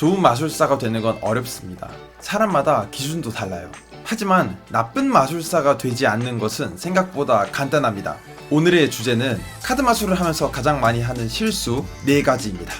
좋은 마술사가 되는 건 어렵습니다. 사람마다 기준도 달라요. 하지만 나쁜 마술사가 되지 않는 것은 생각보다 간단합니다. 오늘의 주제는 카드 마술을 하면서 가장 많이 하는 실수 4가지입니다.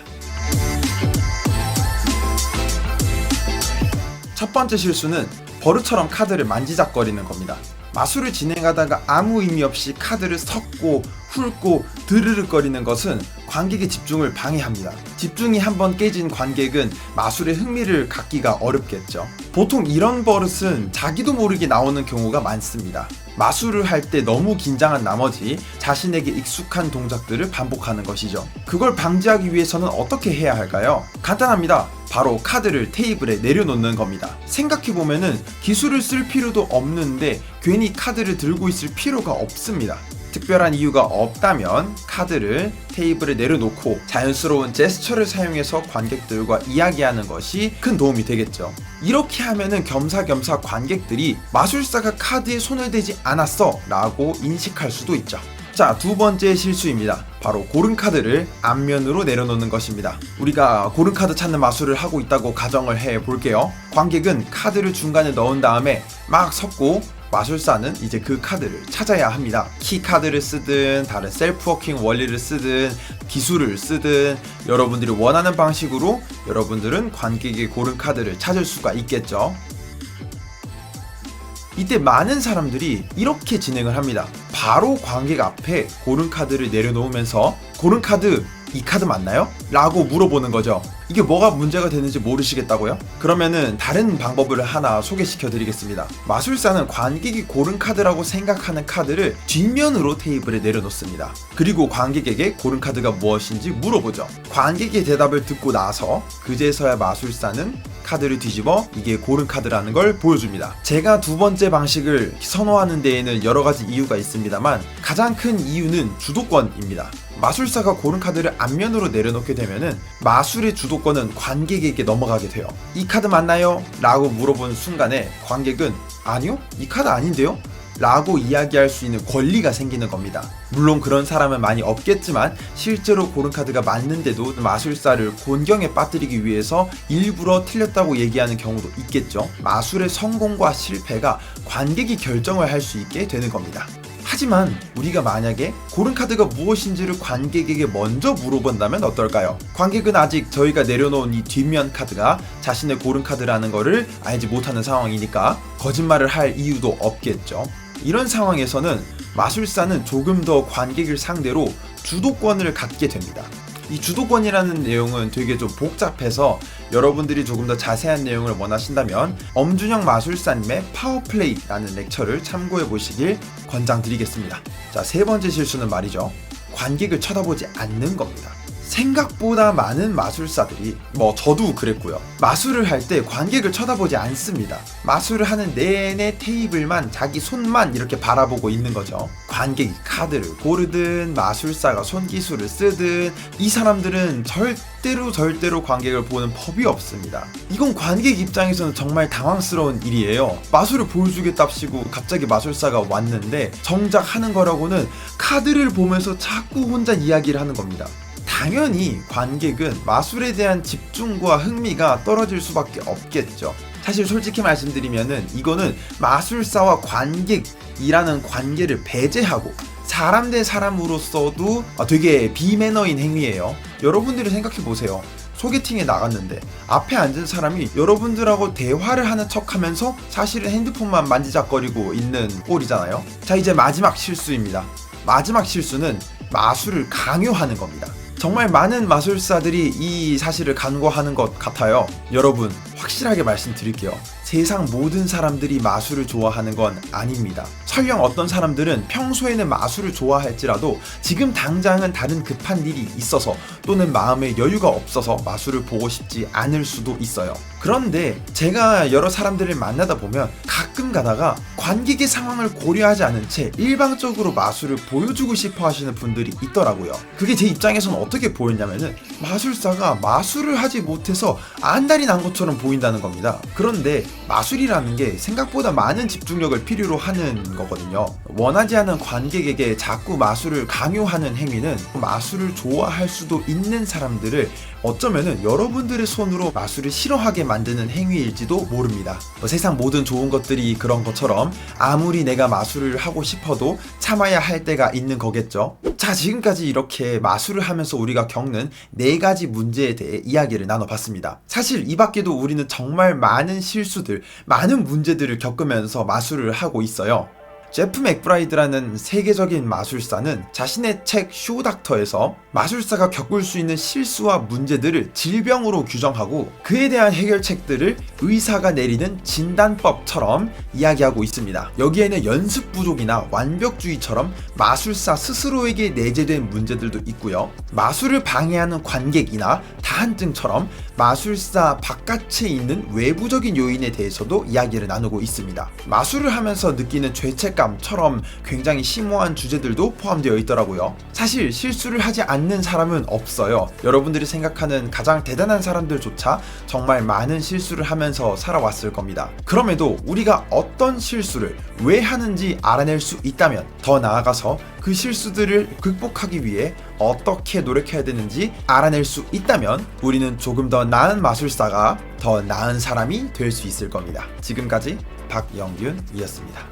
첫 번째 실수는 버릇처럼 카드를 만지작거리는 겁니다. 마술을 진행하다가 아무 의미 없이 카드를 섞고 훑고 드르륵거리는 것은 관객의 집중을 방해합니다. 집중이 한번 깨진 관객은 마술에 흥미를 갖기가 어렵겠죠. 보통 이런 버릇은 자기도 모르게 나오는 경우가 많습니다. 마술을 할 때 너무 긴장한 나머지 자신에게 익숙한 동작들을 반복하는 것이죠. 그걸 방지하기 위해서는 어떻게 해야 할까요? 간단합니다. 바로 카드를 테이블에 내려놓는 겁니다. 생각해보면은 기술을 쓸 필요도 없는데 괜히 카드를 들고 있을 필요가 없습니다. 특별한 이유가 없다면 카드를 테이블에 내려놓고 자연스러운 제스처를 사용해서 관객들과 이야기하는 것이 큰 도움이 되겠죠. 이렇게 하면은 겸사겸사 관객들이 마술사가 카드에 손을 대지 않았어 라고 인식할 수도 있죠. 자, 두 번째 실수입니다. 바로 고른 카드를 앞면으로 내려놓는 것입니다. 우리가 고른 카드 찾는 마술을 하고 있다고 가정을 해 볼게요. 관객은 카드를 중간에 넣은 다음에 막 섞고 마술사는 이제 그 카드를 찾아야 합니다. 키 카드를 쓰든 다른 셀프 워킹 원리를 쓰든 기술을 쓰든 여러분들이 원하는 방식으로 여러분들은 관객이 고른 카드를 찾을 수가 있겠죠. 이때 많은 사람들이 이렇게 진행을 합니다. 바로 관객 앞에 고른 카드를 내려놓으면서 고른 카드 이 카드 맞나요? 라고 물어보는 거죠. 이게 뭐가 문제가 되는지 모르시겠다고요? 그러면은 다른 방법을 하나 소개시켜 드리겠습니다. 마술사는 관객이 고른 카드라고 생각하는 카드를 뒷면으로 테이블에 내려놓습니다. 그리고 관객에게 고른 카드가 무엇인지 물어보죠. 관객의 대답을 듣고 나서 그제서야 마술사는 카드를 뒤집어 이게 고른 카드라는 걸 보여줍니다. 제가 두 번째 방식을 선호하는 데에는 여러 가지 이유가 있습니다만 가장 큰 이유는 주도권입니다. 마술사가 고른 카드를 앞면으로 내려놓게 되면은 마술의 주도권은 관객에게 넘어가게 돼요. 이 카드 맞나요? 라고 물어보는 순간에 관객은 아니요? 이 카드 아닌데요? 라고 이야기할 수 있는 권리가 생기는 겁니다. 물론 그런 사람은 많이 없겠지만 실제로 고른 카드가 맞는데도 마술사를 곤경에 빠뜨리기 위해서 일부러 틀렸다고 얘기하는 경우도 있겠죠. 마술의 성공과 실패가 관객이 결정을 할 수 있게 되는 겁니다. 하지만 우리가 만약에 고른 카드가 무엇인지를 관객에게 먼저 물어본다면 어떨까요? 관객은 아직 저희가 내려놓은 이 뒷면 카드가 자신의 고른 카드라는 거를 알지 못하는 상황이니까 거짓말을 할 이유도 없겠죠. 이런 상황에서는 마술사는 조금 더 관객을 상대로 주도권을 갖게 됩니다. 이 주도권이라는 내용은 되게 좀 복잡해서 여러분들이 조금 더 자세한 내용을 원하신다면 엄준영 마술사님의 파워플레이라는 렉처를 참고해 보시길 권장드리겠습니다. 자, 세 번째 실수는 말이죠. 관객을 쳐다보지 않는 겁니다. 생각보다 많은 마술사들이 저도 그랬고요. 마술을 할 때 관객을 쳐다보지 않습니다. 마술을 하는 내내 테이블만 자기 손만 이렇게 바라보고 있는 거죠. 관객이 카드를 고르든 마술사가 손기술을 쓰든 이 사람들은 절대로 관객을 보는 법이 없습니다. 이건 관객 입장에서는 정말 당황스러운 일이에요. 마술을 보여주겠답시고 갑자기 마술사가 왔는데 정작 하는 거라고는 카드를 보면서 자꾸 혼자 이야기를 하는 겁니다. 당연히 관객은 마술에 대한 집중과 흥미가 떨어질 수밖에 없겠죠. 사실 솔직히 말씀드리면은 이거는 마술사와 관객이라는 관계를 배제하고 사람 대 사람으로서도 되게 비매너인 행위예요. 여러분들이 생각해보세요. 소개팅에 나갔는데 앞에 앉은 사람이 여러분들하고 대화를 하는 척하면서 사실은 핸드폰만 만지작거리고 있는 꼴이잖아요. 자, 이제 마지막 실수입니다. 마지막 실수는 마술을 강요하는 겁니다. 정말 많은 마술사들이 이 사실을 간과하는 것 같아요. 여러분, 확실하게 말씀드릴게요. 세상 모든 사람들이 마술을 좋아하는 건 아닙니다. 설령 어떤 사람들은 평소에는 마술을 좋아할지라도 지금 당장은 다른 급한 일이 있어서 또는 마음에 여유가 없어서 마술을 보고 싶지 않을 수도 있어요. 그런데 제가 여러 사람들을 만나다 보면 가끔 가다가 관객의 상황을 고려하지 않은 채 일방적으로 마술을 보여주고 싶어 하시는 분들이 있더라고요. 그게 제 입장에서는 어떻게 보였냐면은 마술사가 마술을 하지 못해서 안달이 난 것처럼 보인다는 겁니다. 그런데 마술이라는 게 생각보다 많은 집중력을 필요로 하는 거거든요. 원하지 않은 관객에게 자꾸 마술을 강요하는 행위는 마술을 좋아할 수도 있는 사람들을 어쩌면은 여러분들의 손으로 마술을 싫어하게 만드는 행위일지도 모릅니다. 세상 모든 좋은 것들이 그런 것처럼 아무리 내가 마술을 하고 싶어도 참아야 할 때가 있는 거겠죠. 자, 지금까지 이렇게 마술을 하면서 우리가 겪는 4가지 문제에 대해 이야기를 나눠봤습니다. 사실 이 밖에도 우리는 정말 많은 실수들, 많은 문제들을 겪으면서 마술을 하고 있어요. 제프 맥브라이드라는 세계적인 마술사는 자신의 책 쇼닥터에서 마술사가 겪을 수 있는 실수와 문제들을 질병으로 규정하고 그에 대한 해결책들을 의사가 내리는 진단법처럼 이야기하고 있습니다. 여기에는 연습 부족이나 완벽주의처럼 마술사 스스로에게 내재된 문제들도 있고요. 마술을 방해하는 관객이나 다한증처럼 마술사 바깥에 있는 외부적인 요인에 대해서도 이야기를 나누고 있습니다. 마술을 하면서 느끼는 죄책감처럼 굉장히 심오한 주제들도 포함되어 있더라고요. 사실 실수를 하지 않는 사람은 없어요. 여러분들이 생각하는 가장 대단한 사람들조차 정말 많은 실수를 하면서 살아왔을 겁니다. 그럼에도 우리가 어떤 실수를 왜 하는지 알아낼 수 있다면 더 나아가서 그 실수들을 극복하기 위해 어떻게 노력해야 되는지 알아낼 수 있다면 우리는 조금 더 나은 마술사가 더 나은 사람이 될 수 있을 겁니다. 지금까지 박영균이었습니다.